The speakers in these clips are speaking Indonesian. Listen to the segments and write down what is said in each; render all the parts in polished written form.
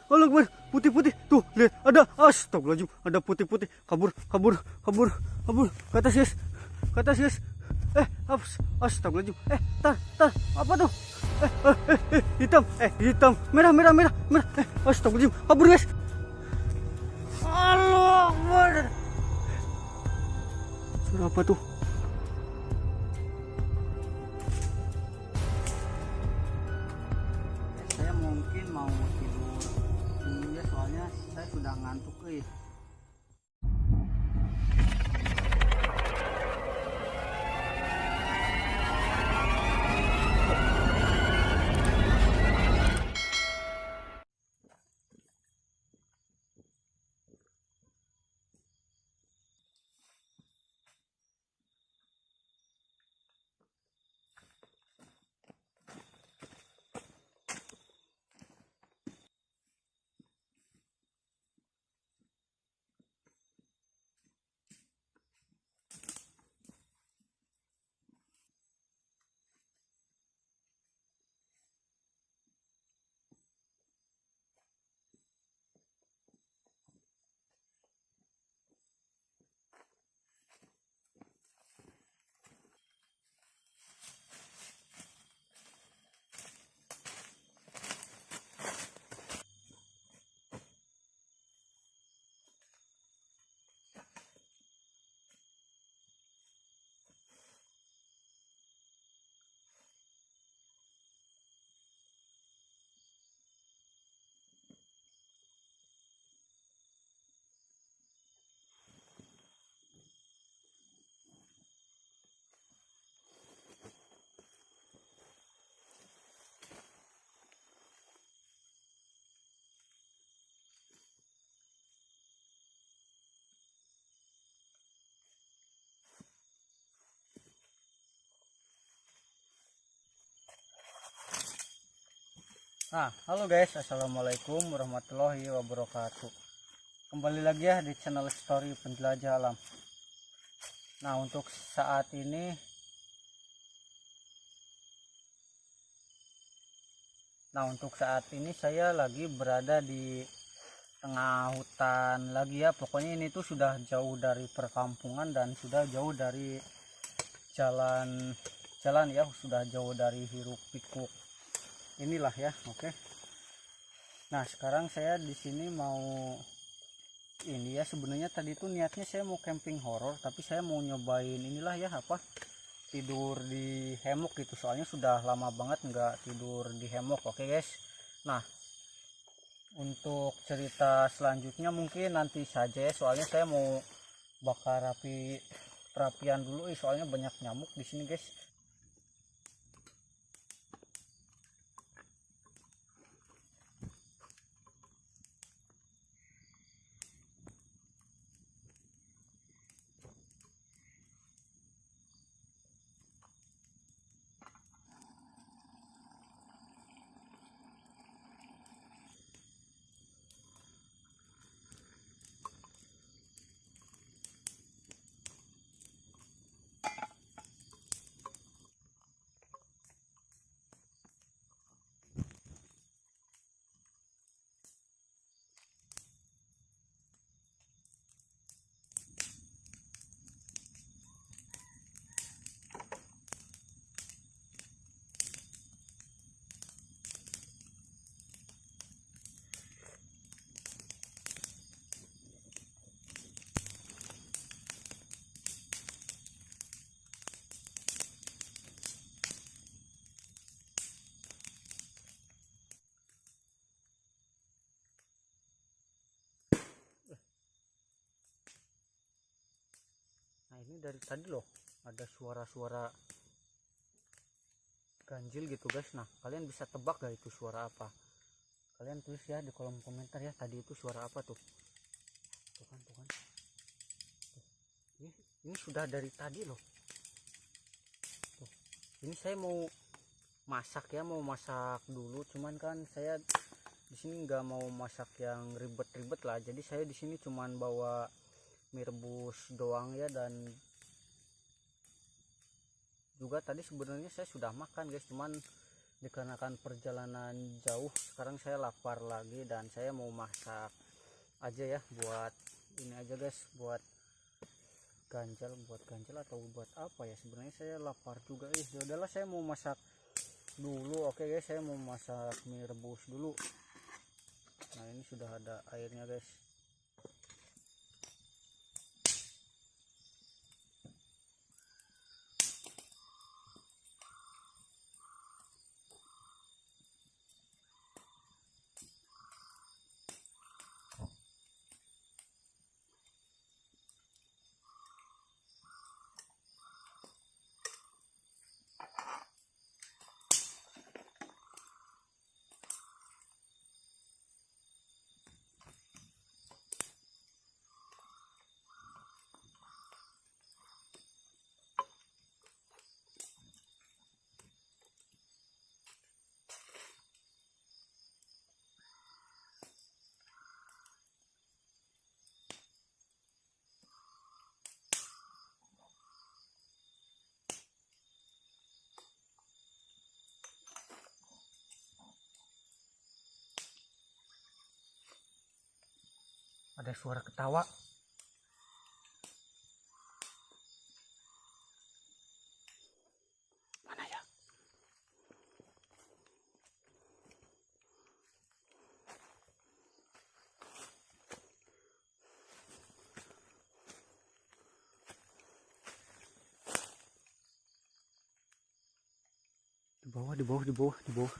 Allah, putih-putih. Tuh, lihat, ada. Astagfirullahaladzim, ada putih-putih. Kabur, kabur, kabur, kabur. Ke atas, guys. Ke atas, guys. Astagfirullahaladzim. Tar, apa tuh? Hitam, hitam. Merah, merah, merah, merah. Astagfirullahaladzim. Kabur, guys. Allah, Akbar. Suara apa tuh? Saya mungkin mau tidur dulu ya, soalnya saya sudah ngantuk, Halo guys, assalamualaikum warahmatullahi wabarakatuh. Kembali lagi ya di channel Story Penjelajah Alam. Nah, untuk saat ini saya lagi berada di tengah hutan lagi ya. Pokoknya ini tuh sudah jauh dari perkampungan dan sudah jauh dari jalan ya, sudah jauh dari hiruk pikuk inilah ya. Oke. Nah, sekarang saya di sini mau ini ya, sebenarnya tadi itu niatnya saya mau camping horor, tapi saya mau nyobain inilah ya, tidur di hemok gitu, soalnya sudah lama banget nggak tidur di hemok. Oke guys, nah untuk cerita selanjutnya mungkin nanti saja ya, soalnya saya mau bakar perapian dulu soalnya banyak nyamuk di sini guys. Nah, ini dari tadi loh ada suara-suara ganjil gitu guys. Nah, kalian bisa tebak gak itu suara apa? Kalian tulis ya di kolom komentar ya, tadi itu suara apa tuh. Tuh kan. Tuh. Ini sudah dari tadi loh. Tuh. Ini saya mau masak dulu, cuman kan saya di sini nggak mau masak yang ribet-ribet lah. Jadi saya di sini cuman bawa mie rebus doang ya, dan juga tadi sebenarnya saya sudah makan guys, cuman dikarenakan perjalanan jauh, sekarang saya lapar lagi dan saya mau masak aja ya, buat ini aja guys, buat ganjal atau buat apa ya, sebenarnya saya lapar juga. Ya udahlah, saya mau masak dulu. Oke guys, saya mau masak mie rebus dulu. Nah ini sudah ada airnya guys. Ada suara ketawa. Mana ya? Di bawah, di bawah, di bawah, di bawah.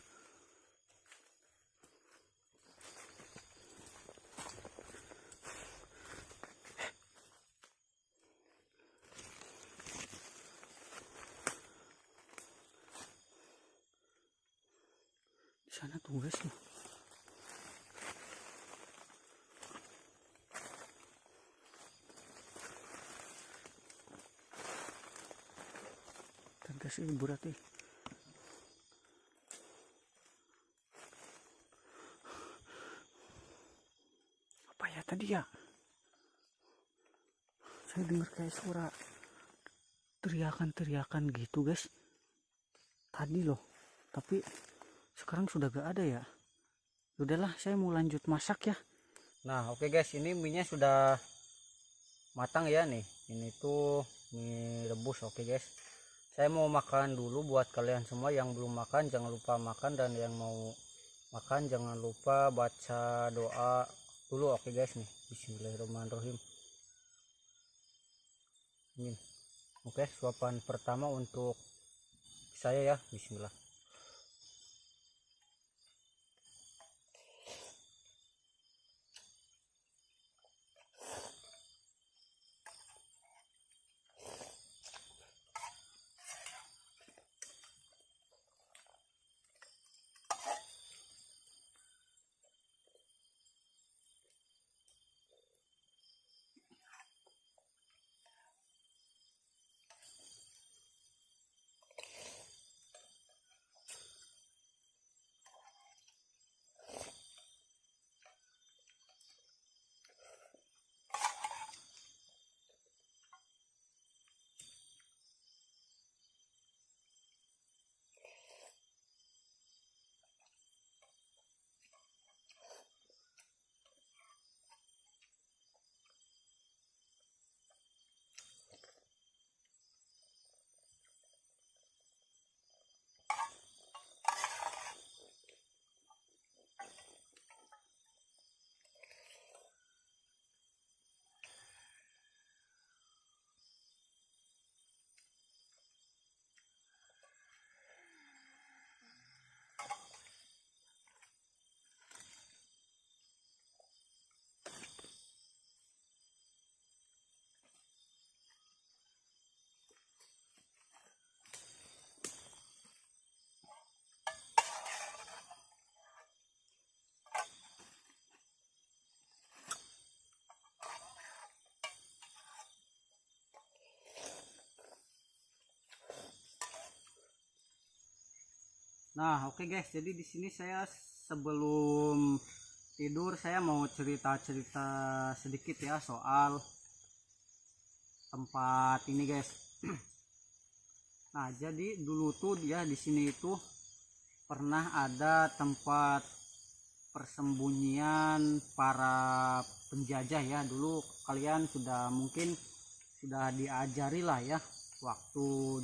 Di sana tuh guys. Dan kasih berat nih. Apa ya tadi ya? Saya dengar kayak suara teriakan-teriakan gitu guys. Tadi loh. Tapi sekarang sudah gak ada ya. Udahlah, saya mau lanjut masak ya. Nah oke guys, ini minyak sudah matang ya nih. Ini tuh mie rebus. Oke guys, saya mau makan dulu. Buat kalian semua yang belum makan, jangan lupa makan, dan yang mau makan jangan lupa baca doa dulu. Oke guys nih, bismillahirrahmanirrahim. Amin. Oke, suapan pertama untuk saya ya, bismillah. Nah, oke guys, jadi di sini saya sebelum tidur saya mau cerita-cerita sedikit ya soal tempat ini guys. Nah, jadi dulu tuh dia di sini itu pernah ada tempat persembunyian para penjajah ya. Dulu kalian sudah mungkin sudah diajari lah ya, waktu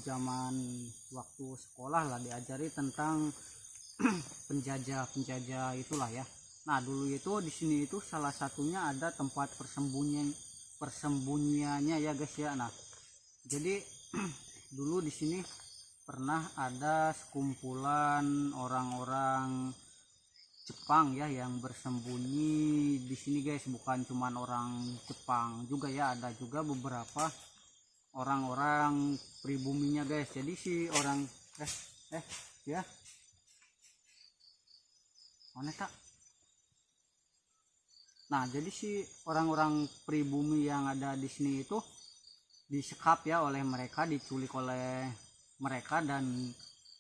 sekolah lah diajari tentang penjajah itulah ya. Nah dulu itu di sini itu salah satunya ada tempat persembunyiannya ya guys ya. Nah jadi dulu di sini pernah ada sekumpulan orang-orang Jepang ya yang bersembunyi di sini guys. Bukan cuman orang Jepang juga ya, ada juga beberapa orang-orang pribuminya guys. Jadi si orang ya mana tak. Nah jadi si orang-orang pribumi yang ada di sini itu disekap ya oleh mereka, diculik oleh mereka dan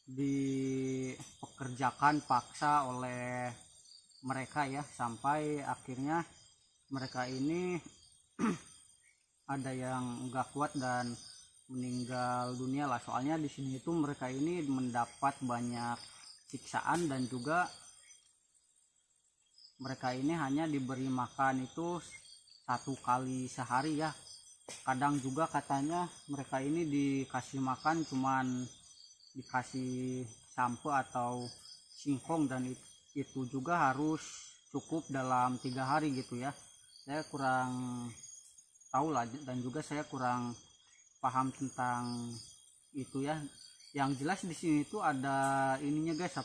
dipekerjakan paksa oleh mereka ya, sampai akhirnya mereka ini ada yang enggak kuat dan meninggal dunia lah. Soalnya di sini itu mereka ini mendapat banyak siksaan dan juga mereka ini hanya diberi makan itu 1 kali sehari ya. Kadang juga katanya mereka ini dikasih makan cuman dikasih sampo atau singkong, dan itu juga harus cukup dalam 3 hari gitu ya. Saya kurang tahu lah, dan juga saya kurang paham tentang itu ya. Yang jelas di sini itu ada ininya guys,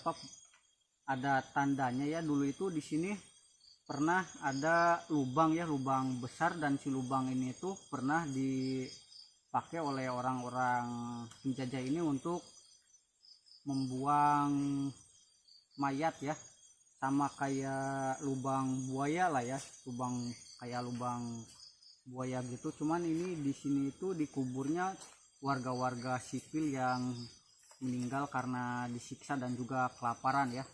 ada tandanya ya. Dulu itu di sini pernah ada lubang ya, lubang besar, dan si lubang ini tuh pernah dipakai oleh orang-orang penjajah ini untuk membuang mayat ya, sama kayak lubang buaya lah ya, kayak lubang buaya gitu. Cuman ini di sini itu dikuburnya warga-warga sipil yang meninggal karena disiksa dan juga kelaparan ya.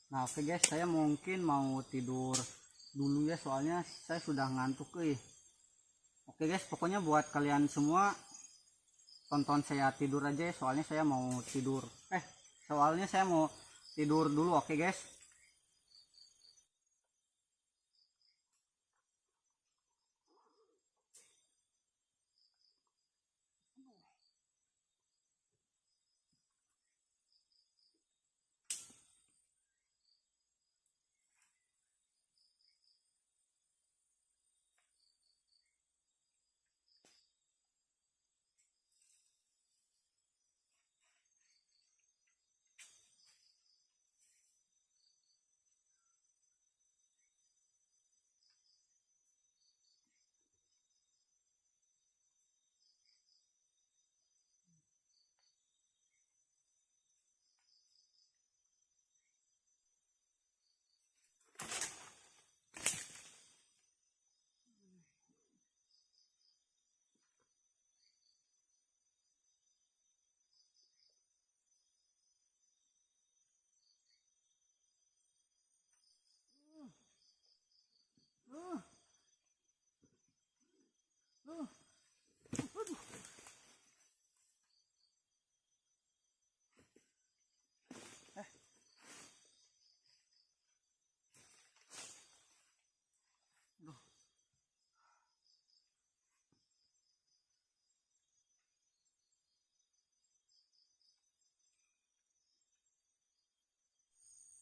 Nah oke guys, saya mungkin mau tidur dulu ya, soalnya saya sudah ngantuk. Oke guys, pokoknya buat kalian semua tonton saya tidur aja ya, soalnya saya mau tidur dulu. Oke guys.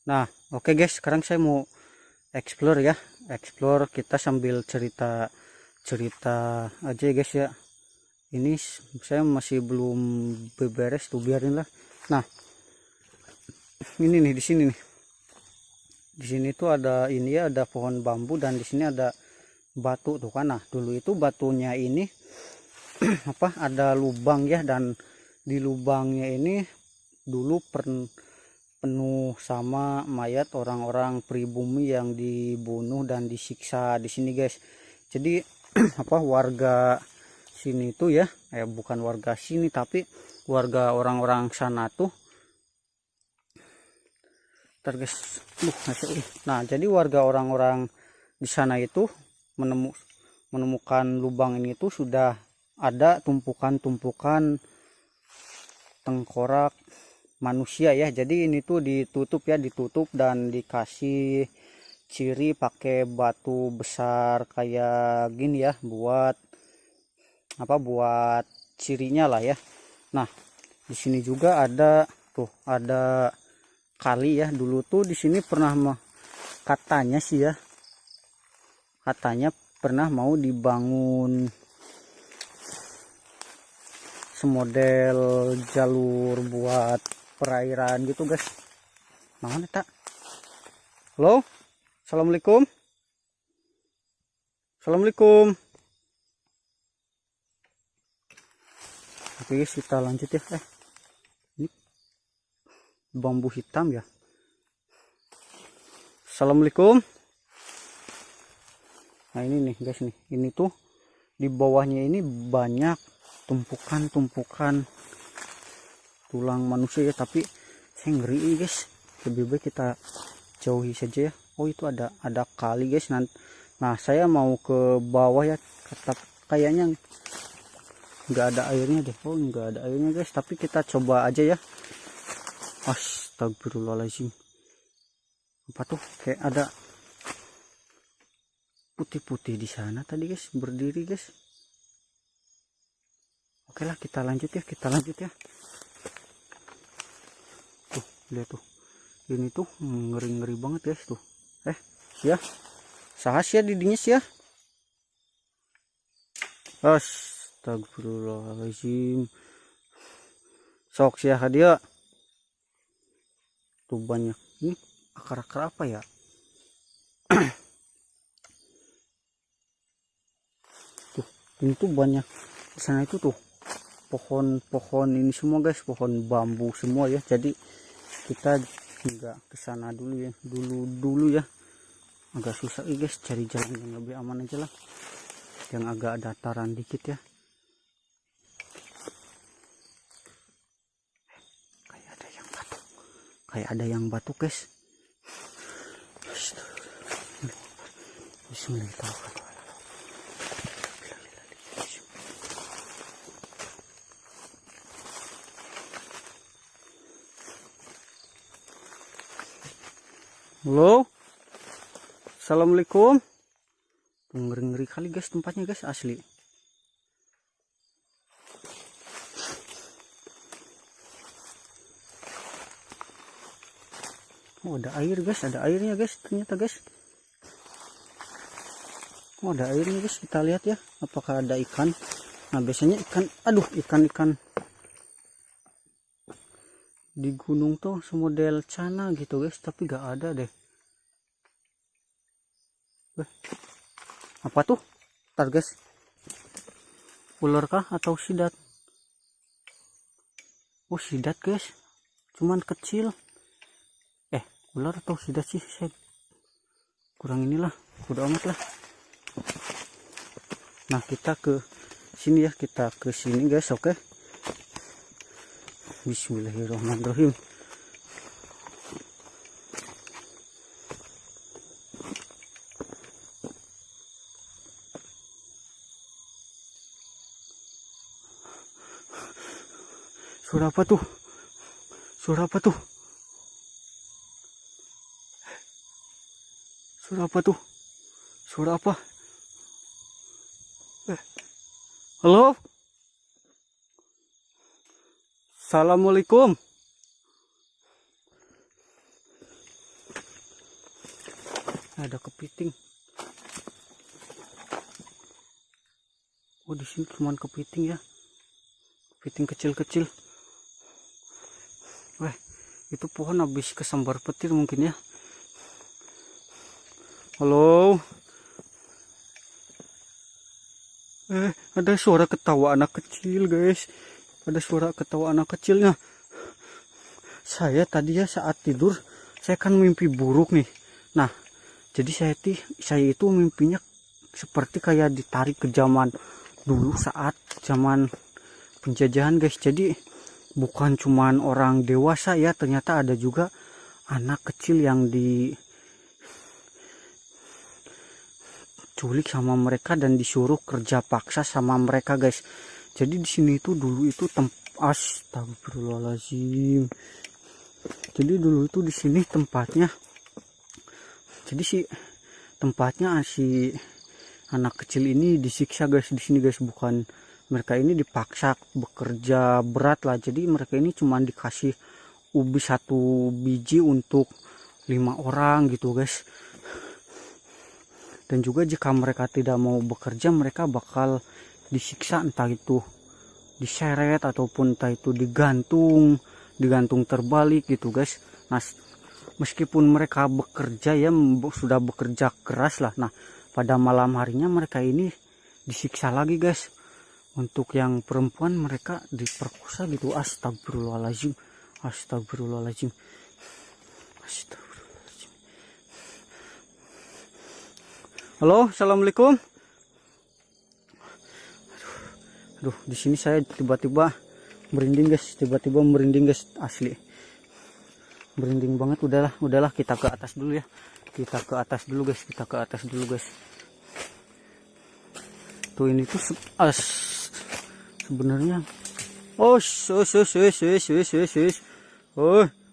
Nah oke guys, sekarang saya mau explore ya, kita sambil cerita aja ya guys ya. Ini saya masih belum beberes tuh, biarin lah. Nah ini nih, di sini nih, di sini tuh ada ini ya, ada pohon bambu, dan di sini ada batu tuh kan. Nah dulu itu batunya ini ada lubang ya, dan di lubangnya ini dulu penuh sama mayat orang-orang pribumi yang dibunuh dan disiksa di sini guys. Jadi warga sini tuh ya, bukan warga sini tapi warga orang-orang sana tuh nah jadi warga orang-orang di sana itu menemukan lubang ini tuh sudah ada tumpukan-tumpukan tengkorak manusia ya. Jadi ini tuh ditutup ya, ditutup dan dikasih ciri pakai batu besar kayak gini ya, buat apa, buat cirinya lah ya. Nah, di sini juga ada tuh, ada kali ya. Dulu tuh di sini pernah katanya sih ya, katanya pernah mau dibangun semodel jalur buat perairan gitu guys. Mana tak? Halo, assalamualaikum. Assalamualaikum. Oke guys, kita lanjut ya. Ini bambu hitam ya. Assalamualaikum. Nah ini nih guys nih, ini tuh di bawahnya ini banyak tumpukan tulang manusia ya, tapi saya ngeri guys, lebih baik kita jauhi saja ya. Oh itu ada kali guys. Nah saya mau ke bawah ya, kayaknya nggak ada airnya deh. Oh nggak ada airnya guys, tapi kita coba aja ya. Astagfirullahaladzim, apa tuh, kayak ada putih-putih di sana tadi guys, berdiri guys. Oke lah, kita lanjut ya, tuh lihat tuh, ini tuh ngeri banget guys tuh. Ya sahas ya didinya sih ya. Astagfirullahaladzim, sok sih ya dia tuh banyak. Ini akar-akar apa ya? Tuh ini tuh banyak di sana itu tuh pohon ini semua guys, pohon bambu semua ya. Jadi kita nggak kesana dulu ya, dulu ya, agak susah guys, cari jalan yang lebih aman aja lah, yang agak dataran dikit ya. Kayak ada yang batuk guys. Bismillahirrahmanirrahim. Halo, assalamualaikum. Ngeri kali guys tempatnya guys, asli. Oh ada air guys, ada airnya guys ternyata guys. Oh ada airnya guys, kita lihat ya, apakah ada ikan. Nah biasanya ikan, aduh ikan di gunung tuh semodel cana gitu guys, tapi gak ada deh. Apa tuh? Ntar guys, ular kah atau sidat? Oh sidat guys, cuman kecil. Ular atau sidat sih, saya kurang inilah, udah amat lah. Nah kita ke sini ya, kita ke sini guys. Oke, bismillahirrahmanirrahim. Suara apa tuh? Suara apa tuh? Suara apa tuh? Suara apa? Halo? Assalamualaikum. Ada kepiting. Oh di sini cuma kepiting ya. Kepiting kecil-kecil. Itu pohon habis kesambar petir mungkin ya. Halo. Ada suara ketawa anak kecil guys. Ada suara ketawa anak kecilnya. Saya tadi ya saat tidur, saya kan mimpi buruk nih. Nah, jadi saya itu mimpinya seperti kayak ditarik ke zaman dulu saat zaman penjajahan guys. Jadi bukan cuman orang dewasa ya, ternyata ada juga anak kecil yang diculik sama mereka dan disuruh kerja paksa sama mereka guys. Jadi di sini itu dulu itu Astagfirullahaladzim. Jadi dulu itu di sini tempatnya. Jadi si anak kecil ini disiksa guys di sini guys. Bukan, mereka ini dipaksa bekerja berat lah. Jadi mereka ini cuma dikasih ubi 1 biji untuk 5 orang gitu guys. Dan juga jika mereka tidak mau bekerja, mereka bakal disiksa, entah itu diseret ataupun entah itu digantung terbalik gitu guys. Nah, meskipun mereka bekerja ya, sudah bekerja keras lah, nah pada malam harinya mereka ini disiksa lagi guys. Untuk yang perempuan mereka diperkosa gitu. Astagfirullahaladzim. Astagfirullahaladzim. Halo, assalamualaikum. Aduh, di sini saya tiba-tiba merinding guys, asli merinding banget. Udahlah, kita ke atas dulu ya. Kita ke atas dulu guys. Tuh ini tuh sebenarnya. Oh,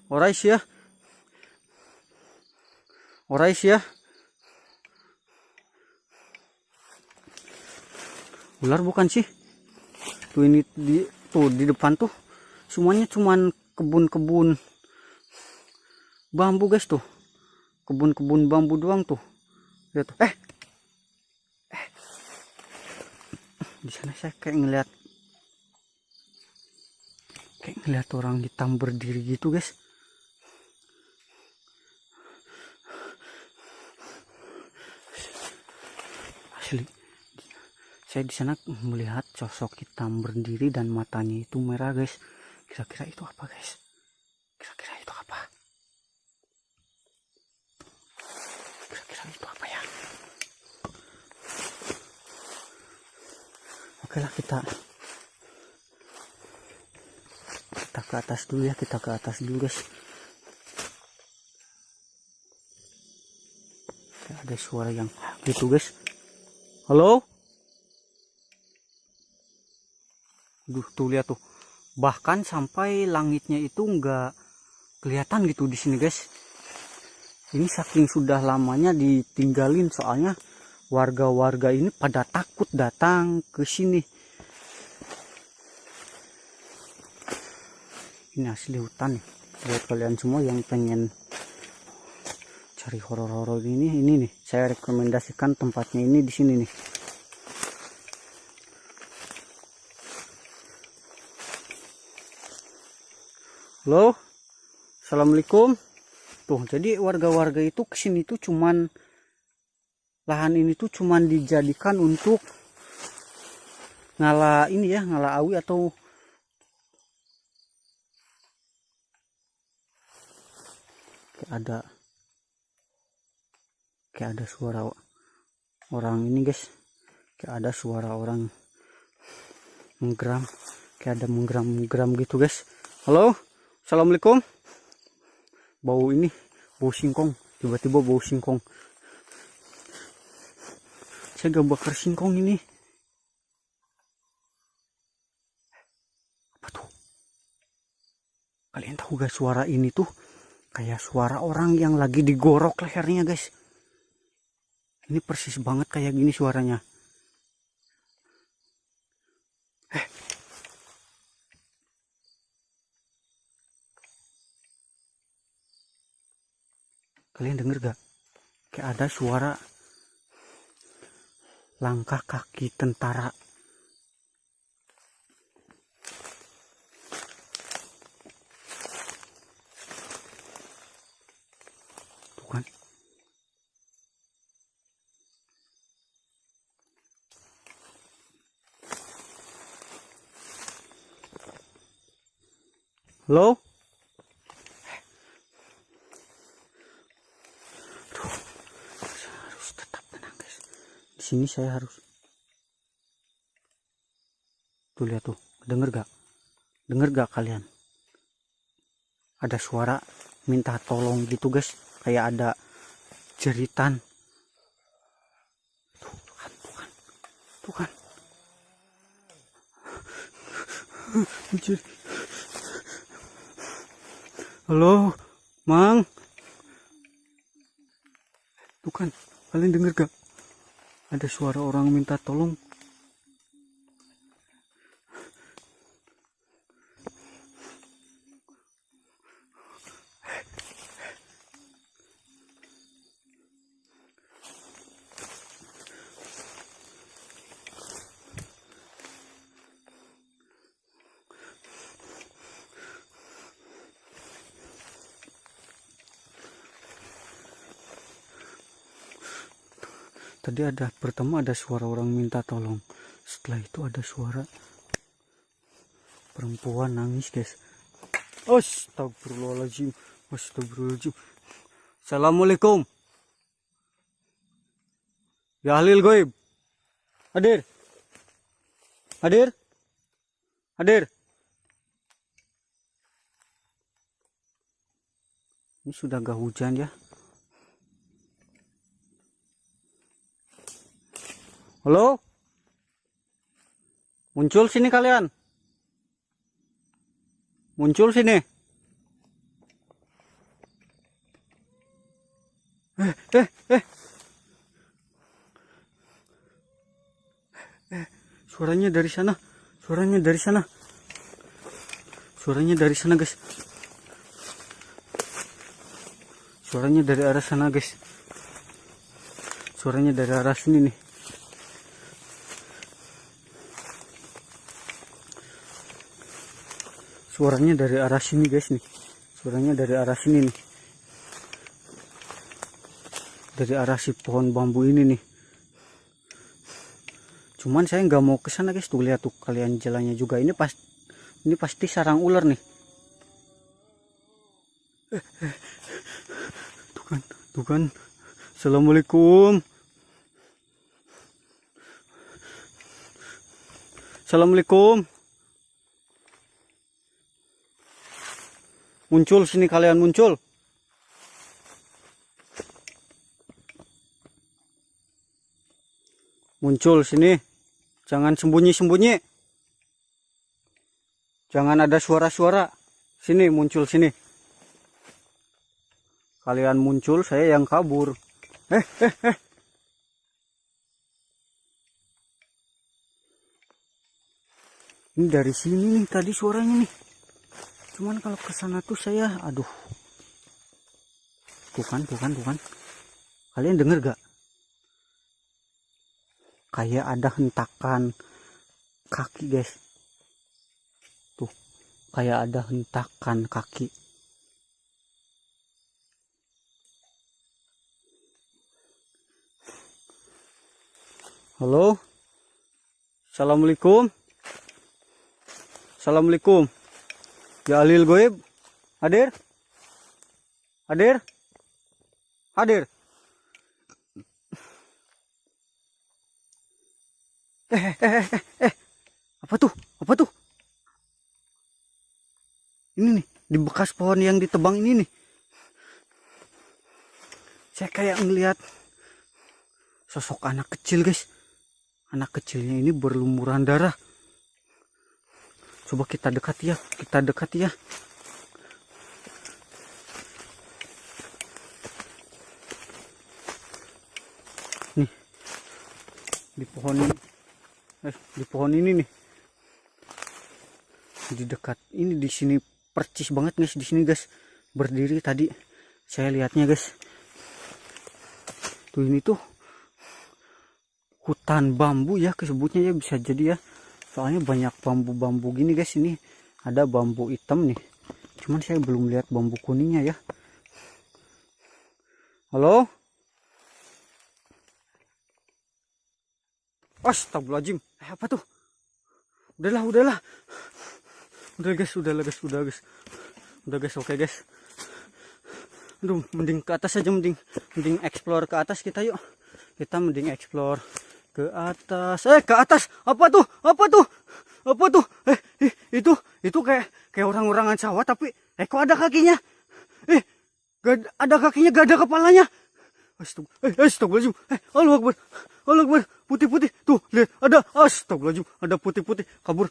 orais ya. Ular bukan sih? Tuh ini di depan tuh semuanya cuman kebun bambu guys tuh. Kebun bambu doang tuh. Lihat tuh. Di sana saya kayak ngeliat orang hitam berdiri gitu guys. Asli. Saya di sana melihat sosok hitam berdiri dan matanya itu merah guys. Kira-kira itu apa guys? Kira-kira itu apa ya? Oke lah, kita ke atas dulu ya. Guys. Ada suara yang gitu guys. Halo? Tuh lihat tuh, bahkan sampai langitnya itu nggak kelihatan gitu di sini guys. Ini saking sudah lamanya ditinggalin, soalnya warga-warga ini pada takut datang ke sini. Ini asli hutan nih. Buat kalian semua yang pengen cari horor-horor ini nih, saya rekomendasikan tempatnya ini di sini nih. Halo, assalamualaikum. Tuh, jadi warga-warga itu kesini tuh cuman, lahan ini tuh cuman dijadikan untuk ngala awi atau kayak ada suara orang ini guys. Kayak ada suara orang menggeram, kayak ada menggeram gitu guys. Halo, assalamualaikum. Bau singkong, tiba-tiba bau singkong. Saya gak bakar singkong ini. Apa tuh? Kalian tahu gak, suara ini tuh kayak suara orang yang lagi digorok lehernya guys. Ini persis banget kayak gini suaranya. Kalian denger gak? Kayak ada suara langkah kaki tentara. Tuh kan. Halo? Sini saya harus. Tuh lihat tuh, denger gak kalian? Ada suara minta tolong gitu guys, kayak ada jeritan. Tuh kan. Anjir. Halo, Mang. Tuh kan, kalian denger gak? Ada suara orang minta tolong. Tadi pertama ada suara orang minta tolong. Setelah itu ada suara perempuan nangis, guys. Astagfirullahaladzim. Astagfirullahaladzim. Assalamualaikum. Ya ahlil goib. Hadir. Hadir. Hadir. Ini sudah gak hujan ya. Halo? Muncul sini kalian. Muncul sini. Suaranya dari sana. Suaranya dari sana. Suaranya dari sana, guys. Suaranya dari arah sana, guys. Suaranya dari arah sini nih. Suaranya dari arah sini, guys nih. Suaranya dari arah sini nih. Dari arah si pohon bambu ini nih. Cuman saya nggak mau ke sana, guys. Tuh lihat tuh kalian jalannya juga. Ini pasti sarang ular nih. Tuh kan. Assalamualaikum. Assalamualaikum. Muncul sini kalian, muncul. Muncul sini. Jangan sembunyi-sembunyi. Jangan ada suara-suara. Sini, muncul sini. Kalian muncul, saya yang kabur. Ini dari sini nih tadi suaranya nih. Cuman kalau ke sana tuh saya, aduh. Tuh kan. Kalian denger gak? Kayak ada hentakan kaki, guys. Tuh, kayak ada hentakan kaki. Halo? Assalamualaikum. Assalamualaikum. Ya ahlil goib. Hadir? Hadir? Hadir? Apa tuh? Apa tuh? Ini nih, di bekas pohon yang ditebang ini nih. Saya kayak ngelihat sosok anak kecil, guys. Anak kecilnya ini berlumuran darah. Coba kita dekati ya, kita dekati ya. Nih, di pohon ini, di pohon ini nih, di dekat ini, di sini percis banget, guys. Di sini, guys, berdiri tadi saya lihatnya, guys. Tuh ini tuh hutan bambu ya kesebutnya ya, bisa jadi ya. Soalnya banyak bambu-bambu gini, guys. Ini ada bambu hitam nih. Cuman saya belum lihat bambu kuningnya ya. Halo? Astagfirullahaladzim. Apa tuh? Udahlah. Udah, guys. Udah, guys. Oke, guys. Aduh, mending ke atas aja, mending explore ke atas kita yuk. Kita mending explore ke atas. Ke atas. Apa tuh? Itu kayak orang-orangan sawah, tapi kok ada kakinya? Gak ada kakinya, gak ada kepalanya. Astagfirullahaladzim. Allahu Akbar. Putih-putih. Tuh, lihat, ada. Astagfirullahaladzim. Ada putih-putih. Kabur.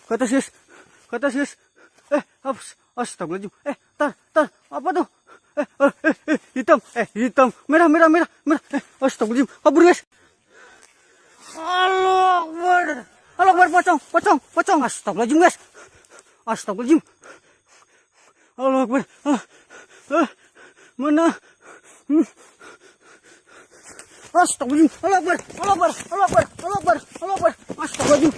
Ke atas, guys. Astagfirullahaladzim. Tar, apa tuh? Hitam, merah. Astagfirullahaladzim, kabur guys. Allah Akbar, pocong. Astagfirullahaladzim guys. Astagfirullahaladzim. Allah Akbar. Mana? Astagfirullahaladzim. Allah Akbar. Astagfirullahaladzim.